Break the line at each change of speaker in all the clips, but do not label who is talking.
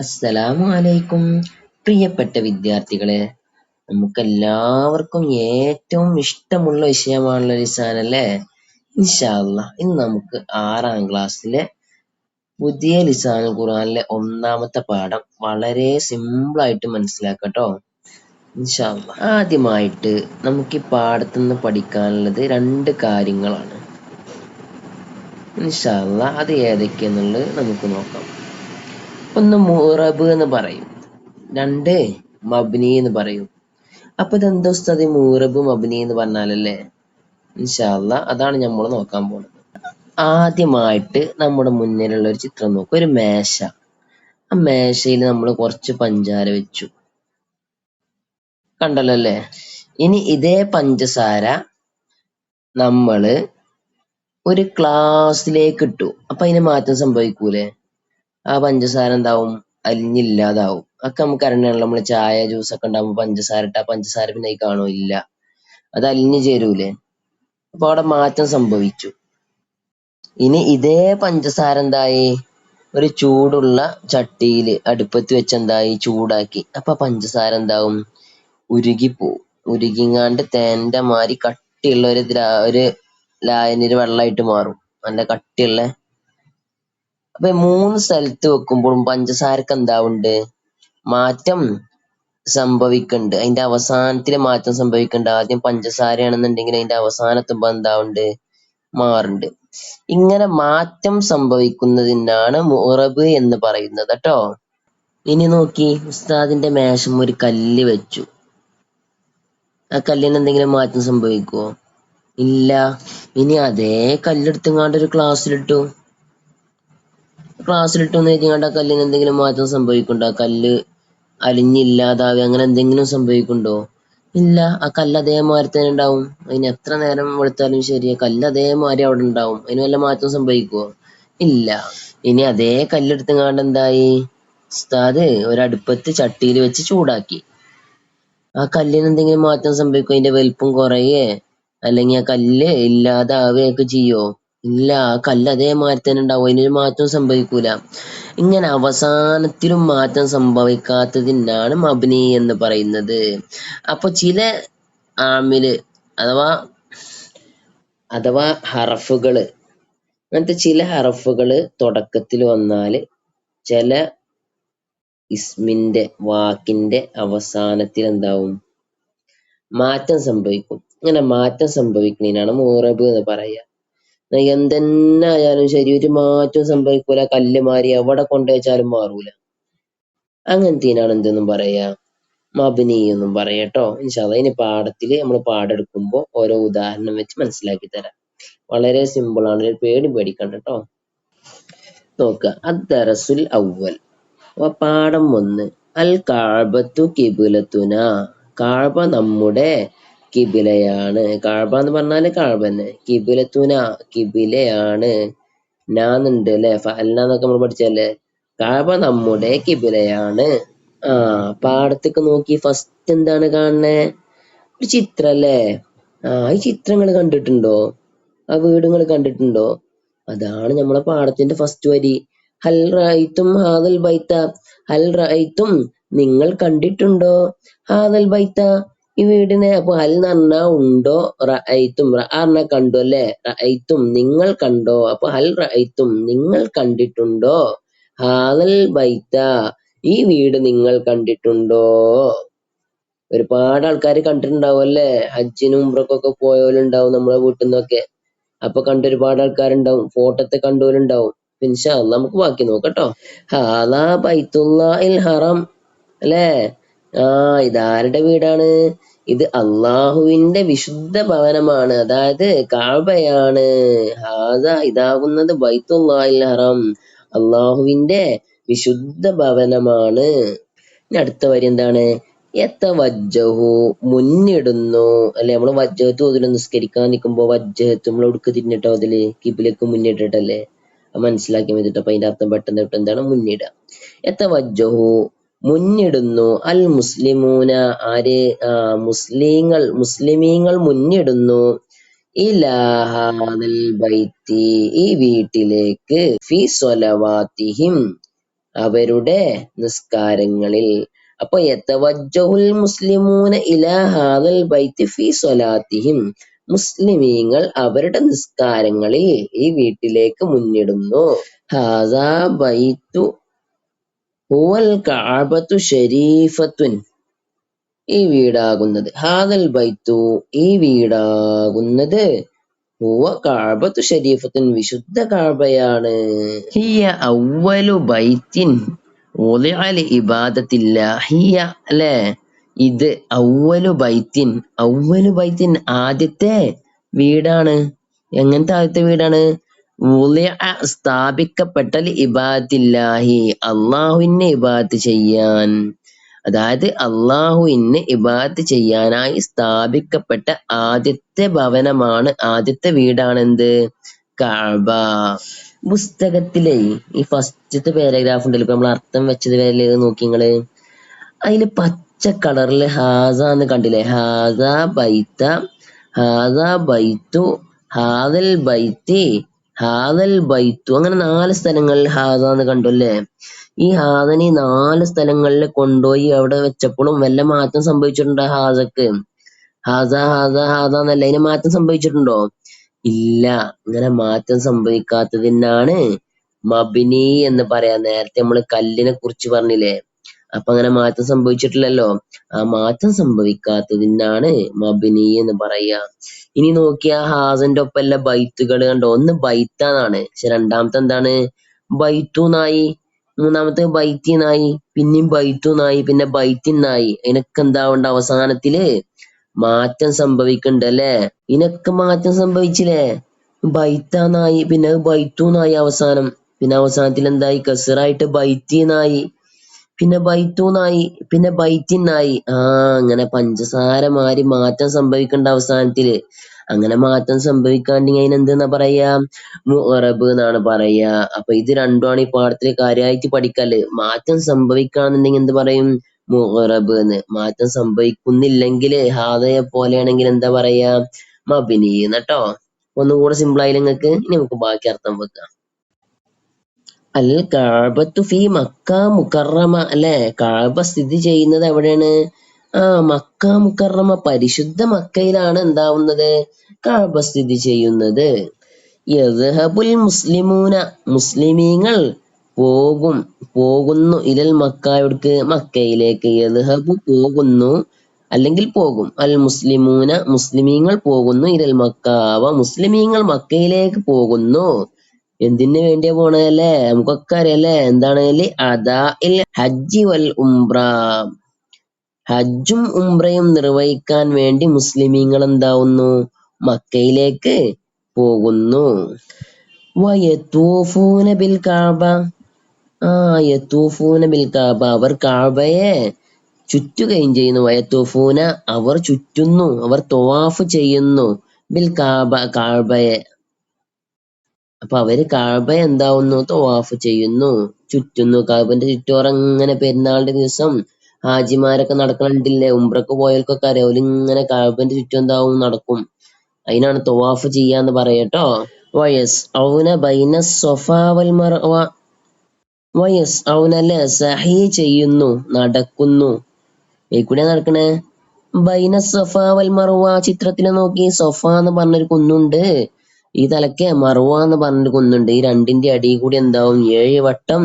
അസ്സലാമു അലൈക്കും. പ്രിയപ്പെട്ട വിദ്യാർത്ഥികളെ, നമുക്കെല്ലാവർക്കും ഏറ്റവും ഇഷ്ടമുള്ള വിഷയമാണല്ലോ ലിസാൻ അല്ലേ? ഇൻഷാ അല്ലാഹ് ഇന്ന് നമുക്ക് 6-ാം ക്ലാസ്സിലെ പുതിയ ലിസാനുൽ ഖുർആനിലെ 1-ാമത്തെ പാഠം വളരെ സിമ്പിളായിട്ട് മനസ്സിലാക്കട്ടോ. ഇൻഷാ അല്ലാഹ് ആദ്യമായിട്ട് നമുക്ക് ഈ പാഠത്തുനിന്ന് പഠിക്കാനുള്ളത് 2 കാര്യങ്ങളാണ്. ഇൻഷാ അല്ലാഹ് അത് ഏതൊക്കെയെന്നുള്ളത് നമുക്ക് നോക്കാം. ഒന്ന് മുറബ് എന്ന് പറയും, 2 മബ്നി എന്ന് പറയും. അപ്പൊ ഇതെന്താ ഉസ്താദ് മുറബ് മബ്നി എന്ന് പറഞ്ഞാലല്ലേ? ഇൻഷാ അല്ലാഹ് അതാണ് നമ്മൾ നോക്കാൻ പോകുന്നത്. ആദ്യമായിട്ട് നമ്മുടെ മുന്നിലുള്ള ഒരു ചിത്രം നോക്കുക, ഒരു മേശ. ആ മേശയിൽ നമ്മൾ കുറച്ച് പഞ്ചാര വെച്ചു, കണ്ടല്ലോ അല്ലേ? ഇനി ഇതേ പഞ്ചസാര നമ്മള് ഒരു ഗ്ലാസ്സിലേക്ക് ഇട്ടു. അപ്പൊ അതിന് മാറ്റം സംഭവിക്കൂലേ? ആ പഞ്ചസാര എന്താവും? അലിഞ്ഞില്ലാതാവും. ഒക്കെ നമുക്ക് അറിയണല്ലോ, നമ്മള് ചായ ജ്യൂസ് ഒക്കെ ഉണ്ടാകുമ്പോ പഞ്ചസാര ഇട്ടാ പഞ്ചസാര പിന്നെ അതിൽ കാണോ? ഇല്ല, അത് അലിഞ്ഞു ചേരൂലേ? അപ്പൊ അവിടെ മാറ്റം സംഭവിച്ചു. ഇനി ഇതേ പഞ്ചസാര എന്തായി? ഒരു ചൂടുള്ള ചട്ടിയില് അടുപ്പത്ത് വെച്ച് എന്തായി? ചൂടാക്കി. അപ്പൊ പഞ്ചസാര എന്താവും? ഉരുകിപ്പോവും. ഉരുകിങ്ങാണ്ട് തേന്റെ മാതിരി കട്ടിയുള്ള ഒരു ലായനിയിൽ വെള്ളമായിട്ട് മാറും, നല്ല കട്ടിയുള്ള. അപ്പൊ 3 സ്ഥലത്ത് വെക്കുമ്പോഴും പഞ്ചസാരക്ക് എന്താവുന്നുണ്ട്? മാറ്റം സംഭവിക്കുന്നുണ്ട്. അതിന്റെ അവസാനത്തിൽ മാറ്റം സംഭവിക്കുന്നുണ്ട്. ആദ്യം പഞ്ചസാരയാണെന്നുണ്ടെങ്കിൽ അതിന്റെ അവസാനത്തുമ്പോ എന്താവുന്നുണ്ട്? മാറുന്നുണ്ട്. ഇങ്ങനെ മാറ്റം സംഭവിക്കുന്നതിനാണ് മുറബ് എന്ന് പറയുന്നത് കേട്ടോ. ഇനി നോക്കി, ഉസ്താദിന്റെ മേശം ഒരു കല്ല് വെച്ചു. ആ കല്ലിന് എന്തെങ്കിലും മാറ്റം സംഭവിക്കുവോ? ഇല്ല. ഇനി അതേ കല്ലെടുത്തങ്ങാണ്ട് ഒരു ക്ലാസ്സിലിട്ടു. എന്ന് വെച്ചാൽ ആ കല്ലിന് എന്തെങ്കിലും മാറ്റം സംഭവിക്കുന്നുണ്ടോ? ആ കല്ല് അലിഞ്ഞില്ലാതാവുക അങ്ങനെ എന്തെങ്കിലും സംഭവിക്കുന്നുണ്ടോ? ഇല്ല. ആ കല്ല് അതേമാതിരി തന്നെ ഉണ്ടാവും. അതിന് എത്ര നേരം വെളുത്താലും ശരി, ആ കല്ല് അതേമാതിരി അവിടെ ഉണ്ടാവും. അതിന് വല്ല മാറ്റം സംഭവിക്കുവോ? ഇല്ല. ഇനി അതേ കല്ലെടുത്തങ്ങാണ്ട് എന്തായി? ഉസ്താദ് ഒരടുപ്പത്ത് ചട്ടിയിൽ വെച്ച് ചൂടാക്കി. ആ കല്ലിന് എന്തെങ്കിലും മാറ്റം സംഭവിക്കുമോ? അതിന്റെ വലിപ്പം കുറയേ അല്ലെങ്കിൽ ആ കല്ല് ഇല്ലാതാവുകയൊക്കെ ചെയ്യോ? ഇല്ല. ആ കല്ല് അതേമാതിരി തന്നെ ഉണ്ടാവും. അതിനൊരു മാറ്റം സംഭവിക്കൂല. ഇങ്ങനെ അവസാനത്തിലും മാറ്റം സംഭവിക്കാത്തതിനാണ് മബ്നി എന്ന് പറയുന്നത്. അപ്പൊ ചില ആമില് അഥവാ ഹറഫുകള്, അങ്ങനത്തെ ചില ഹറഫുകള് തുടക്കത്തിൽ വന്നാല് ചില ഇസ്മിന്റെ വാക്കിന്റെ അവസാനത്തിൽ എന്താവും? മാറ്റം സംഭവിക്കും. ഇങ്ങനെ മാറ്റം സംഭവിക്കുന്നതിനാണ് മുറബ് എന്ന് പറയുക. എന്തെന്നെ ആയാലും ശരി, ഒരു മാറ്റവും സംഭവിക്കൂല. കല്ല് മാറി എവിടെ കൊണ്ടുവച്ചാലും മാറൂല. അങ്ങനത്തേനാണ് എന്തെന്നും പറയാ? മബ്നി എന്നും പറയട്ടോ. ഇൻഷാ അല്ലാഹ് ഇനി പാഠത്തില് നമ്മൾ പാഠം എടുക്കുമ്പോ ഓരോ ഉദാഹരണം വെച്ച് മനസ്സിലാക്കി തരാം. വളരെ സിമ്പിൾ ആണ്, ഒരു പേടിക്കണ്ട ട്ടോ. നോക്കുക, അദ്ദറസുൽ അവ്വൽ. അപ്പൊ പാഠം 1, അൽ കഅബത്തു കിബ്ലത്തുന. കഅബ നമ്മുടെ കിബിലയാണ്. കഅബ എന്ന് പറഞ്ഞാല് കഅബ തന്നെ. കിബിലത്തുന കിബിലയാണ്. നാന്നുണ്ട് അല്ലെ, ഫഅൽനാന്നൊക്കെ നമ്മൾ പഠിച്ചല്ലേ. കഅബ നമ്മുടെ കിബിലയാണ്. പാടത്തേക്ക് നോക്കി, ഫസ്റ്റ് എന്താണ് കാണുന്നേ? ഒരു ചിത്രം അല്ലേ? ഈ ചിത്രങ്ങൾ കണ്ടിട്ടുണ്ടോ? ആ വീടുകൾ കണ്ടിട്ടുണ്ടോ? അതാണ് നമ്മളെ പാഠത്തിന്റെ ഫസ്റ്റ് വരി. ഹൽ റഅയ്തും ഹാദൽ ബൈത്ത. ഹൽ റഅയ്തും നിങ്ങൾ കണ്ടിട്ടുണ്ടോ? ഹാദൽ ബൈത്ത ഈ വീടിനെ. അപ്പൊ ഹൽ എന്ന് പറഞ്ഞാ ഉണ്ടോ, റഅയ്തും റഅ കണ്ടു അല്ലേ? റഅയ്തും നിങ്ങൾ കണ്ടോ? അപ്പൊ ഹൽ റഅയ്തും നിങ്ങൾ കണ്ടിട്ടുണ്ടോ? ഹാദൽ ബൈത്ത ഈ വീട് നിങ്ങൾ കണ്ടിട്ടുണ്ടോ? ഒരുപാട് ആൾക്കാർ കണ്ടിട്ടുണ്ടാവും അല്ലേ? ഹജ്ജിനും ഉംറക്കൊക്കെ പോയവരുണ്ടാവും നമ്മളെ വീട്ടിൽ നിന്നൊക്കെ. അപ്പൊ കണ്ട ഒരുപാട് ആൾക്കാരുണ്ടാവും, ഫോട്ടോത്തെ കണ്ടവരുണ്ടാവും. ഇൻഷാ അല്ലാഹ് നമുക്ക് ബാക്കി നോക്കട്ടോ. ഹാദാ ബൈത്തുല്ലാഹിൽ ഹറം അല്ലേ? ഇതാരുടെ വീടാണ്? ഇത് അള്ളാഹുവിന്റെ വിശുദ്ധ ഭവനമാണ്, അതായത് കഅബയാണ്. ഹാദാ ഇതാകുന്നത് ബൈത്തുല്ലാഹിൽ ഹറം, അള്ളാഹുവിന്റെ വിശുദ്ധ ഭവനമാണ്. ഇനി അടുത്ത വരി എന്താണ്? യതവജ്ജഹു മുന്നിടുന്നു അല്ലെ? നമ്മള് വജ്ജഹത്ത് ഓതില് നിസ്കരിക്കാൻ നിൽക്കുമ്പോ വജ്ജഹത്ത് നമ്മൾ എവിടേക്ക് തിരിഞ്ഞിട്ടോ? അതില് കിബിലക്ക് മുന്നിട്ടിട്ടല്ലേ? അത് മനസ്സിലാക്കി വേണ്ടിട്ട്. അപ്പൊ അതിന്റെ അർത്ഥം പെട്ടെന്ന് ഇട്ട് എന്താണ്? മുന്നിടുക. യതവജ്ജഹു മുന്നിടുന്നു. അൽ മുസ്ലിമൂന ആര്? മുസ്ലിമീങ്ങൾ മുന്നിടുന്നു. ഇലാ ഹാദൽ ബൈത്തി ഈ വീട്ടിലേക്ക്. ഫി സ്വലവാതിഹിം അവരുടെ നിസ്കാരങ്ങളിൽ. അപ്പൊ യതവജ്ജഹുൽ മുസ്ലിമൂന ഇലാ ഹാദൽ ബൈത്തി ഫീ സ്വലാത്തിഹിം, മുസ്ലിമീങ്ങൾ അവരുടെ നിസ്കാരങ്ങളിൽ ഈ വീട്ടിലേക്ക് മുന്നിടുന്നു. ഹാദാ ബൈത്തു ഹുവൽ കഅബത്തു ശരീഫത്തുൻ, ഈ വീടാകുന്നത്, ഹാദൽ ബൈത്തു ഈ വീടാകുന്നത്, ഹുവ കഅബത്തു ശരീഫത്തുൻ വിശുദ്ധ കഅബയാണ്. ഹിയ അവ്വലു ബൈത്തിൻ വുളിഅ ലിഇബാദത്തില്ലാഹ്, ഹിയ അല്ലേ, ഇത് അവ്വലു ബൈത്തിൻ ആദ്യത്തെ വീടാണ്. എങ്ങനത്തെ ആദ്യത്തെ വീടാണ്? വുളിഅ സ്ഥാപിക്കപ്പെട്ട ലിഇബാദത്തില്ലാഹി, അള്ളാഹുവിനെ ഇബാദത്ത് ചെയ്യാൻ, അതായത് അള്ളാഹുവിന് ഇബാദത്ത് ചെയ്യാനായി സ്ഥാപിക്കപ്പെട്ട ആദ്യത്തെ ഭവനമാണ്, ആദ്യത്തെ വീടാണെന്ത്? കഅബ. പുസ്തകത്തിലെ ഈ ഫസ്റ്റത്തെ പാരഗ്രാഫ് ഉണ്ടല്ലോ, ഇപ്പൊ നമ്മൾ അർത്ഥം വെച്ചത് വരെ നോക്കി നിങ്ങള്, അതില് പച്ച കളറിൽ ഹാസ എന്ന് കണ്ടില്ലേ? ഹാസ ബൈത്ത, ഹാസ ബൈത്തു, ഹാദൽ ബൈത്തി, ഹാദൽ ബൈത്തു, അങ്ങനെ 4 സ്ഥലങ്ങളിൽ ഹാസ എന്ന് കണ്ടു അല്ലേ? ഈ ഹാദനെ 4 സ്ഥലങ്ങളിൽ കൊണ്ടുപോയി അവിടെ വെച്ചപ്പോഴും വല്ല മാറ്റം സംഭവിച്ചിട്ടുണ്ടോ ഹാസക്ക്? ഹാസ ഹാസ ഹാസ എന്നല്ല, അതിന് മാറ്റം സംഭവിച്ചിട്ടുണ്ടോ? ഇല്ല. ഇങ്ങനെ മാറ്റം സംഭവിക്കാത്തതിനാണ് മബ്നി എന്ന് പറയാം. നേരത്തെ നമ്മൾ കല്ലിനെ കുറിച്ച് പറഞ്ഞില്ലേ? അപ്പൊ അങ്ങനെ മാറ്റം സംഭവിച്ചിട്ടില്ലല്ലോ. ആ മാറ്റം സംഭവിക്കാത്തതിനാണ് മബ്നി എന്ന് പറയാ. ഇനി നോക്കിയാ ഹാസന്റെ ഒപ്പല്ല ബൈത്തുകൾ കണ്ടോ? ഒന്ന് ബൈത്താന്നാണ്, പക്ഷെ രണ്ടാമത്തെ എന്താണ്? ബൈത്തൂന്നായി. മൂന്നാമത്തെ ബൈത്തിന്നായി, പിന്നെയും ബൈത്തൂന്നായി, പിന്നെ ബൈത്തിന്നായി. അതിനൊക്കെ എന്താവണ്ട? അവസാനത്തില് മാറ്റം സംഭവിക്കണ്ട് അല്ലേ? ഇതിനൊക്കെ മാറ്റം സംഭവിച്ചില്ലേ? ബൈത്താന്നായി, പിന്നെ ബൈത്തൂന്നായി അവസാനം, പിന്നെ അവസാനത്തിൽ എന്തായി? കസറായിട്ട് ബൈത്തിന്നായി, പിന്നെ ബൈത്തൂന്നായി, പിന്നെ ബൈത്തിന്നായി. അങ്ങനെ പഞ്ചസാര മാറി മാറ്റം സംഭവിക്കണ്ട അവസാനത്തില്. അങ്ങനെ മാറ്റം സംഭവിക്കാണ്ടെങ്കിൽ അതിനെന്തെന്നാ പറയാ? മുഅറബ് എന്നാണ് പറയാ. അപ്പൊ ഇത് രണ്ടുമാണ് ഈ പാഠത്തില് കാര്യമായിട്ട് പഠിക്കല്. മാറ്റം സംഭവിക്കാന്നുണ്ടെങ്കിൽ എന്ത് പറയും? മുഅറബ് എന്ന്. മാറ്റം സംഭവിക്കുന്നില്ലെങ്കിൽ ഹാദയെ പോലെയാണെങ്കിൽ എന്താ പറയാ? മബ്നി എന്നട്ടോ. ഒന്നുകൂടെ സിമ്പിൾ ആയി നിങ്ങൾക്ക്. ഇനി നമുക്ക് ബാക്കി അർത്ഥം വെക്കാം. അൽ കഅബത്തു ഫീ മക്ക മുകറമ, അല്ലെ? കഅബ സ്ഥിതി ചെയ്യുന്നത് എവിടെയാണ്? മക്ക മുകറമ, പരിശുദ്ധ മക്കയിലാണ് എന്താവുന്നത്? കഅബ സ്ഥിതി ചെയ്യുന്നത്. യദ്ഹബുൽ മുസ്ലിമൂന, മുസ്ലിമീങ്ങൾ പോകുന്നു, ഇലൽ മക്ക, എവിടേക്ക്? മക്കയിലേക്ക്. യദ്ഹബു പോകുന്നു അല്ലെങ്കിൽ പോകും, അൽ മുസ്ലിമൂന മുസ്ലിമീങ്ങൾ പോകുന്നു, ഇലൽ മക്ക മുസ്ലിമീങ്ങൾ മക്കയിലേക്ക് പോകുന്നു. എന്തിനു വേണ്ടിയാ പോണതല്ലേ? നമുക്കൊക്കെ അറിയാലേ, എന്താണ്? അദാഇൽ ഹജ്ജി വൽ ഉംറ, ഹജ്ജും ഉംറയും നിർവഹിക്കാൻ വേണ്ടി മുസ്ലിമീങ്ങൾ എന്താവുന്നു? മക്കയിലേക്ക് പോകുന്നു. വയതൂഫൂന ബിൽ കഅബ, യതൂഫൂന ബിൽ കഅബ, അവർ കഅബയെ ചുറ്റുകയും ചെയ്യുന്നു. വയതൂഫൂന, അവർ ചുറ്റുന്നു, അവർ തവാഫ് ചെയ്യുന്നു. ബിൽ കഅബ, കഅബയെ. അപ്പൊ അവര് കഅബ എന്താവുന്നു? തവാഫ് ചെയ്യുന്നു, ചുറ്റുന്നു. കഅബന്റെ ചുറ്റോറം ഇങ്ങനെ പെരുന്നാളിന്റെ ദിവസം ഹാജിമാരൊക്കെ നടക്കണില്ലേ? ഉംറക്ക് പോയവർക്കൊക്കെ അറിയാം. ഓലിങ്ങനെ കഅബന്റെ ചുറ്റും എന്താവും? നടക്കും. അതിനാണ് തവാഫ് ചെയ്യാന്ന് പറയട്ടോ. വയസ്ഔന ബൈന സ്വഫാ വൽ മർവ, വയസ്ഔന അല്ലെ, സഹി ചെയ്യുന്നു, നടക്കുന്നു. എവിടെ നടക്കണേ? ബൈന സഫ വൽ മർവ. ചിത്രത്തിൽ നോക്കി, സഫ എന്ന് പറഞ്ഞൊരു കുന്നുണ്ട്, ഈ തലക്കെ മർവ എന്ന് പറഞ്ഞൊരു കുന്നുണ്ട്. ഈ രണ്ടിന്റെ അടിയിൽ കൂടി എന്താവും? 7 വട്ടം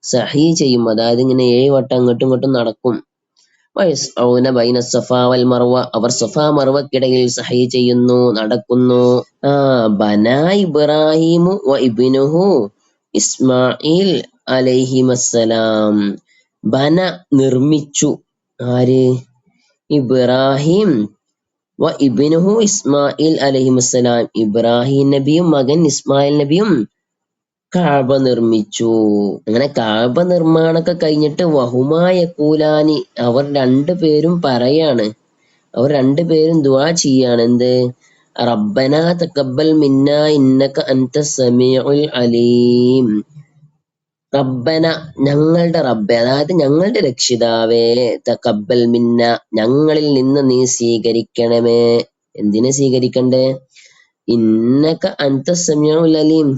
സഹി ചെയ്യും, അതായത് ഇങ്ങനെ 7 വട്ടം അങ്ങോട്ടും ഇങ്ങോട്ടും നടക്കും. വയസ്ഔന ബൈന സഫ വൽ മർവ, അവർ സഫ മർവക്കിടയിൽ സഹി ചെയ്യുന്നു, നടക്കുന്നു. ബന ഇബ്രാഹിമു വ ഇബ്നുഹു ഇസ്മായിൽ അലൈഹിമസ്സലാം. ബന നിർമ്മിച്ചു, ആര്? ഇബ്രാഹിം, വ ഇബ്നുഹു ഇസ്മായിൽ അലൈഹിമസ്സലാം, ഇബ്രാഹിം നബിയും മകൻ ഇസ്മായിൽ നബിയും കഅബ നിർമ്മിച്ചു. അങ്ങനെ കഅബ നിർമ്മാണൊക്കെ കഴിഞ്ഞിട്ട് വഹുമാ യഖൂലാനി, അവർ രണ്ടുപേരും പറയാണ്, അവർ രണ്ടുപേരും ദുആ ചെയ്യാണ്. എന്ത്? റബ്ബന തഖബ്ബൽ മിന്നാ ഇന്നക അൻതസ് സമീഉൽ അലീം. റബ്ബന, ഞങ്ങളുടെ റബ്ബെ, അതായത് ഞങ്ങളുടെ രക്ഷിതാവേ, തഖബ്ബൽ മിന്ന, ഞങ്ങളിൽ നിന്ന് നീ സ്വീകരിക്കണമേ. എന്തിനെ സ്വീകരിക്കണ്ടേ? ഇന്നക അൻതസ് സമീഉൽ അലീം,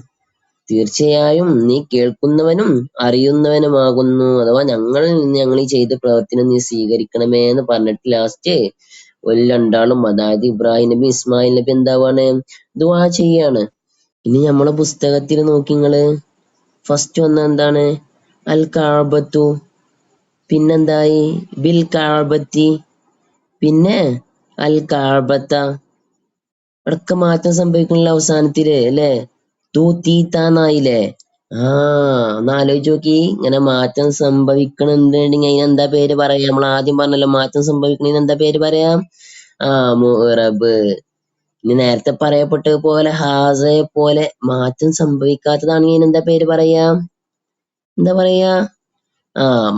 തീർച്ചയായും നീ കേൾക്കുന്നവനും അറിയുന്നവനുമാകുന്നു. അഥവാ ഞങ്ങളിൽ നിന്ന് ഞങ്ങൾ ഈ ചെയ്ത പ്രവർത്തനം നീ സ്വീകരിക്കണമേ എന്ന് പറഞ്ഞിട്ട് ലാസ്റ്റ് ഒരു രണ്ടാളും അതായത് ഇബ്രാഹിം നബി ഇസ്മായിൽ നബി എന്താവാണ്, ദുആ ചെയ്യാണ്. ഇനി നമ്മളെ പുസ്തകത്തിൽ നോക്കി നിങ്ങള്, ഫസ്റ്റ് വന്ന എന്താണ്, അൽ കഅബത്തു, പിന്നെന്തായി ബിൽ കഅബത്തി, പിന്നെ അൽ കഅബത്ത. അടക്ക മാറ്റം സംഭവിക്കണില്ല അവസാനത്തില് അല്ലെ, തൂ തീ താന്നായില്ലേ. ഒന്ന് ആലോചിച്ച് നോക്കി, ഇങ്ങനെ മാറ്റം സംഭവിക്കണെന്നുണ്ടെങ്കിൽ അതിനെന്താ പേര് പറയാ? നമ്മൾ ആദ്യം പറഞ്ഞല്ലോ മാറ്റം സംഭവിക്കണതിന് എന്താ പേര് പറയാ? മുഅറബ്. ഇനി നേരത്തെ പറയപ്പെട്ടത് പോലെ ഹാസയെ പോലെ മാറ്റം സംഭവിക്കാത്തതാണെങ്കിൽ അതിനെന്താ പേര് പറയാ? എന്താ പറയാ?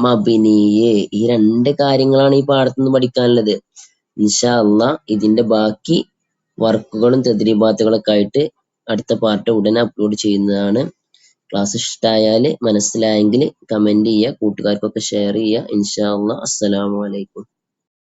മബിനിയ്. ഈ രണ്ട് കാര്യങ്ങളാണ് ഈ പാഠത്തുനിന്ന് പഠിക്കാനുള്ളത്. ഇൻഷാ അള്ളാ ഇതിന്റെ ബാക്കി വർക്കുകളും തദ്രീബാത്തുകളൊക്കെ ആയിട്ട് അടുത്ത പാർട്ട് ഉടനെ അപ്ലോഡ് ചെയ്യുന്നതാണ്. ക്ലാസ് ഇഷ്ടമായാൽ മനസ്സിലായെങ്കിൽ കമന്റ് ചെയ്യുക, കൂട്ടുകാർക്കൊക്കെ ഷെയർ ചെയ്യുക. ഇൻഷാ അള്ളാ. അസ്സലാമു അലൈക്കും.